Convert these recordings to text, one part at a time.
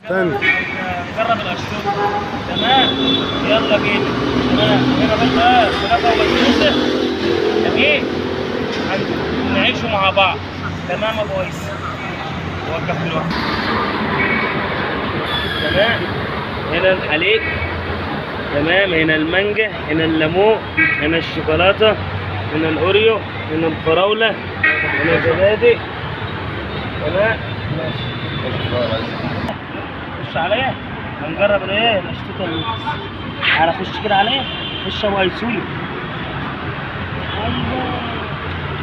استنى نجرب الاشطوطه. تمام يلا بينا. تمام هنا بقى كنافه وبسبوسه. جميل. نعيشوا مع بعض. تمام يا ابو ويس. وقف دلوقتي. تمام هنا الحليب. تمام هنا المانجا، هنا الليمون، هنا الشوكولاته، هنا الاوريو، هنا الفراوله، هنا الزبادي. تمام خش عليا هنجرب الايه الاشطوطه. تعالى خش كده عليا. خش يا ابو هيسولي.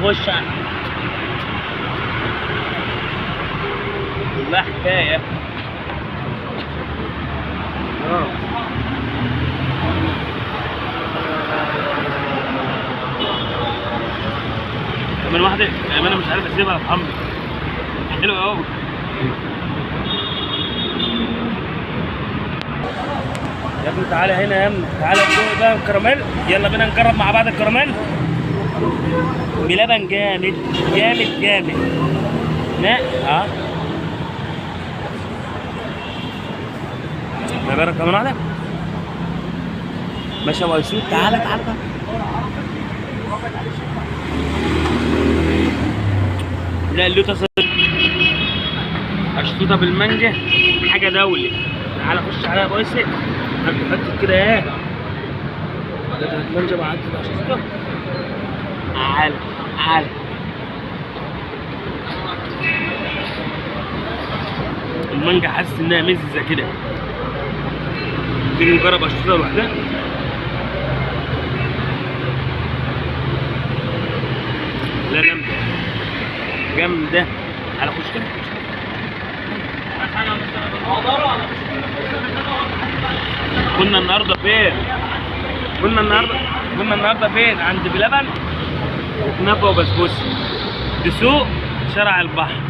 خش على والله حكايه. كمان واحده انا مش عارف اسيبها يا محمد. حلو قوي. يا ابني تعالى هنا يا ابني. تعالى ندوق بقى الكراميل. يلا بينا نجرب مع بعض الكراميل بلبن جامد جامد جامد. لا نجرب كمان واحده. ماشي يا ابو يوسف. تعالى تعالى بقى. لا اللوتس اشطوطه بالمانجا حاجه دولي. تعالى خش عليها يا ابو يوسف. حط كده ايه المانجا مع عدة اشطوطه. تعالى تعالى. المانجا حاسس انها مززه كده. تيجي نجرب اشطوطه لوحدها. لا جامده جامده. على خش كده. كنا النهارده فين؟ كنا النهارده فين؟ عند بلبن وكنافه وبسبوسه. دسوق شارع البحر.